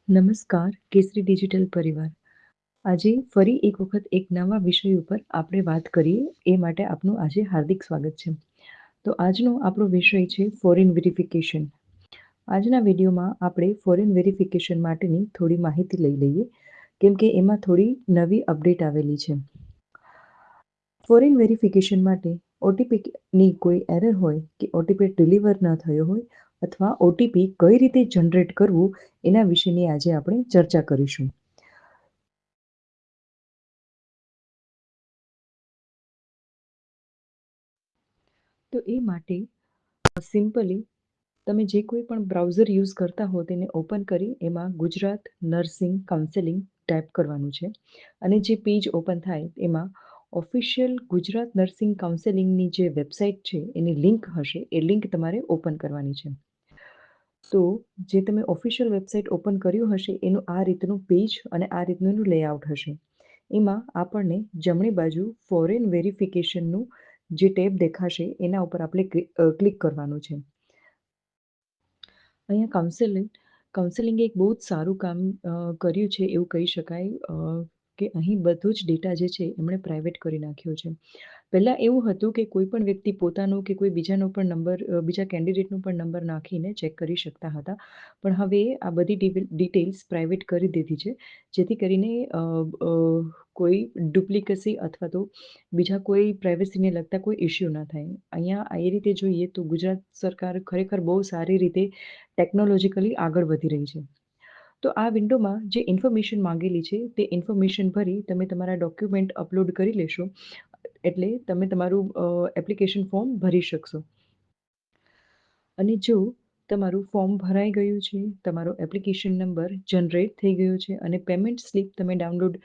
નમસ્કાર કેસરી ડિજિટલ પરિવાર. આજે ફરી એક વખત એક નવા વિષય ઉપર આપણે વાત કરીએ એ માટે આપનું આજે હાર્દિક સ્વાગત છે. તો આજનો આપણો વિષય છે ફોરેન વેરિફિકેશન. આજના વિડીયોમાં આપણે ફોરેન વેરિફિકેશન માટેની થોડી માહિતી લઈ લઈએ કેમ કે એમાં થોડી નવી અપડેટ આવેલી છે. ફોરેન વેરિફિકેશન માટે ઓટીપીની કોઈ એરર હોય કે ઓટીપી ડિલિવર ન થયો હોય અથવા ઓટીપી કઈ રીતે જનરેટ કરવું એના વિશેની આજે આપણે ચર્ચા કરીશું. તો એ માટે સિમ્પલી તમે જે કોઈ પણ બ્રાઉઝર યુઝ કરતા હો તેને ઓપન કરી એમાં ગુજરાત નર્સિંગ કાઉન્સેલિંગ ટાઈપ કરવાનું છે અને જે પેજ ઓપન થાય એમાં ઓફિશિયલ ગુજરાત નર્સિંગ કાઉન્સેલિંગની જે વેબસાઇટ છે એની લિંક હશે એ લિંક તમારે ઓપન કરવાની છે. તો જે તમે ઓફિશિયલ વેબસાઇટ ઓપન કર્યું હશે એનું આ રીતનું પેજ અને આ રીતનું એનું લેઆઉટ હશે. એમાં આપણને જમણી બાજુ ફોરેન વેરિફિકેશનનું જે ટેબ દેખાશે એના ઉપર આપણે ક્લિક કરવાનું છે. અહીંયા કાઉન્સેલિંગે એક બહુ જ સારું કામ કર્યું છે એવું કહી શકાય કે અહીં બધું જ ડેટા જે છે એમણે પ્રાઇવેટ કરી નાખ્યો છે. પહેલાં એવું હતું કે કોઈ પણ વ્યક્તિ પોતાનો કે કોઈ બીજાનો પણ નંબર બીજા કેન્ડિડેટનો પણ નંબર નાખીને ચેક કરી શકતા હતા, પણ હવે આ બધી ડિટેલ્સ પ્રાઇવેટ કરી દીધી છે જેથી કરીને કોઈ ડુપ્લિકેસી અથવા તો બીજા કોઈ પ્રાઇવસીને લગતા કોઈ ઇસ્યુ ન થાય. અહીંયા એ રીતે જોઈએ તો ગુજરાત સરકાર ખરેખર બહુ સારી રીતે ટેકનોલોજીકલી આગળ વધી રહી છે. તો આ વિન્ડોમાં જે ઇન્ફોર્મેશન માંગેલી છે તે ઇન્ફોર્મેશન ભરી તમે તમારા ડોક્યુમેન્ટ અપલોડ કરી લેશો એટલે તમે તમારું એપ્લિકેશન ફોર્મ ભરી શકશો. અને જો તમારું ફોર્મ ભરાઈ ગયું છે, તમારો એપ્લિકેશન નંબર જનરેટ થઈ ગયો છે અને પેમેન્ટ સ્લિપ તમે ડાઉનલોડ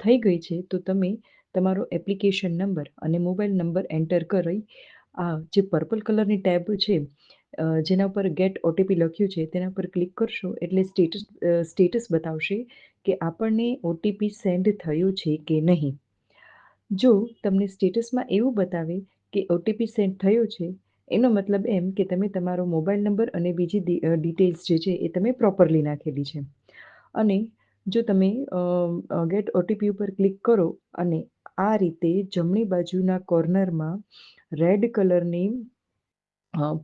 થઈ ગઈ છે તો તમે તમારો એપ્લિકેશન નંબર અને મોબાઈલ નંબર એન્ટર કરી આ જે પર્પલ કલરની ટેબ છે જેના ઉપર ગેટ ઓટીપી લખ્યું છે તેના પર ક્લિક કરશો એટલે સ્ટેટસ બતાવશે કે આપણને ઓટીપી સેન્ડ થયો છે કે નહીં. જો તમને સ્ટેટસમાં એવું બતાવે કે ઓટીપી સેન્ડ થયો છે એનો મતલબ એમ કે તમે તમારો મોબાઈલ નંબર અને બીજી ડિટેલ્સ જે છે એ તમે પ્રોપરલી નાખેલી છે. અને જો તમે ગેટ ઓટીપી ઉપર ક્લિક કરો અને આ રીતે જમણી બાજુના કોર્નરમાં રેડ કલરની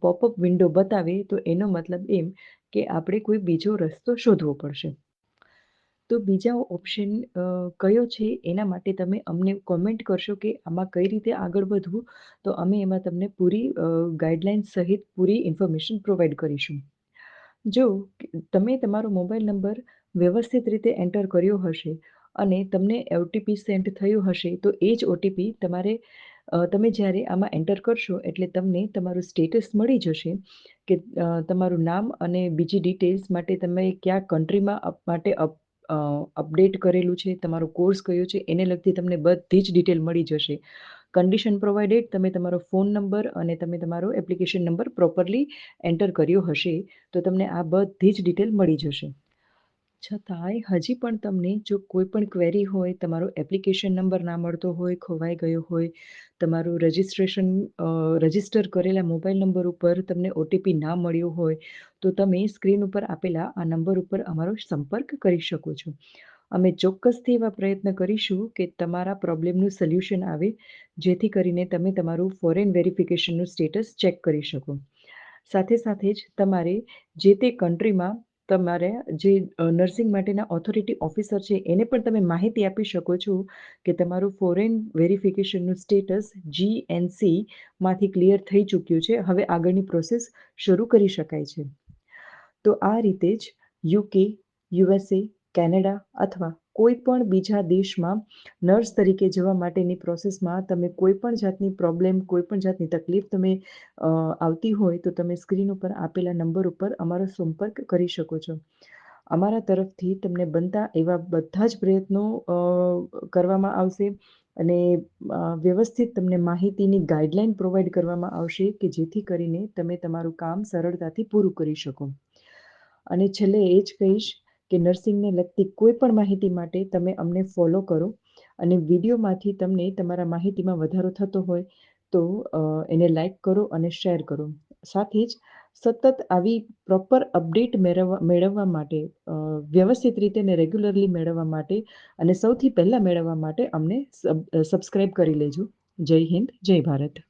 પોપઅપ વિન્ડો બતાવે તો એનો મતલબ એમ કે આપણે કોઈ બીજો રસ્તો શોધવો પડશે. તો બીજા ઓપ્શન કયો છે એના માટે તમે અમને કોમેન્ટ કરશો કે આમાં કઈ રીતે આગળ વધવું, તો અમે એમાં તમને પૂરી ગાઈડલાઇન સહિત પૂરી ઇન્ફોર્મેશન પ્રોવાઈડ કરીશું. જો તમે તમારો મોબાઈલ નંબર વ્યવસ્થિત રીતે એન્ટર કર્યો હશે અને તમને ઓટીપી સેન્ડ થયું હશે તો એ જ ઓટીપી તમે જ્યારે આમાં એન્ટર કરશો એટલે તમને તમારું સ્ટેટસ મળી જશે કે તમારું નામ અને બીજી ડિટેલ્સ માટે તમે કયા કન્ટ્રીમાં માટે અપડેટ કરેલું છે, તમારો કોર્સ કયો છે એને લગતી તમને બધી જ ડિટેલ મળી જશે. કન્ડિશન પ્રોવાઇડેડ તમે તમારો ફોન નંબર અને તમે તમારો એપ્લિકેશન નંબર પ્રોપરલી એન્ટર કર્યો હશે તો તમને આ બધી જ ડિટેલ મળી જશે. છતાંય હજી પણ તમને જો કોઈ પણ ક્વેરી હોય, તમારો એપ્લિકેશન નંબર ના મળતો હોય, ખોવાઈ ગયો હોય, તમારું રજિસ્ટર કરેલા મોબાઈલ નંબર ઉપર તમને ઓટીપી ના મળ્યો હોય તો તમે સ્ક્રીન ઉપર આપેલા આ નંબર ઉપર અમારો સંપર્ક કરી શકો છો. અમે ચોક્કસથી એવા પ્રયત્ન કરીશું કે તમારા પ્રોબ્લેમનું સોલ્યુશન આવે જેથી કરીને તમે તમારું ફોરેન વેરિફિકેશનનું સ્ટેટસ ચેક કરી શકો. સાથે સાથે જ તમારે જે તે કન્ટ્રીમાં તમારે જે નર્સિંગ માટેના ઓથોરિટી ઓફિસર છે એને પણ તમે માહિતી આપી શકો છો કે તમારું ફોરેન વેરિફિકેશનનું સ્ટેટસ GNC માંથી ક્લિયર થઈ ચૂક્યું છે, હવે આગળની પ્રોસેસ શરૂ કરી શકાય છે. તો આ રીતે જ UK, USA, કેનેડા અથવા કોઈ પણ બીજા દેશમાં નર્સ તરીકે જવા માટેની પ્રોસેસમાં તમે કોઈ પણ જાતની પ્રોબ્લેમ, કોઈ પણ જાતની તકલીફ તમે આવતી હોય તો તમે સ્ક્રીન ઉપર આપેલા નંબર ઉપર અમારો સંપર્ક કરી શકો છો. અમારા તરફથી તમને બનતા એવા બધા જ પ્રયત્નો કરવામાં આવશે અને વ્યવસ્થિત તમને માહિતીની ગાઈડલાઈન પ્રોવાઈડ કરવામાં આવશે કે જેથી કરીને તમે તમારું કામ સરળતાથી પૂરું કરી શકો. અને છેલ્લે એ જ કહીશ કે નર્સિંગને લગતી કોઈ પણ માહિતી માટે તમે અમને ફોલો કરો અને વિડીયોમાંથી તમને તમારા માહિતીમાં વધારો થતો હોય તો એને લાઈક કરો અને શેર કરો. સાથે જ સતત આવી પ્રોપર અપડેટ મેળવવા માટે, વ્યવસ્થિત રીતે ને રેગ્યુલરલી મેળવવા માટે અને સૌથી પહેલાં મેળવવા માટે અમને સબસ્ક્રાઈબ કરી લેજો. જય હિન્દ, જય ભારત.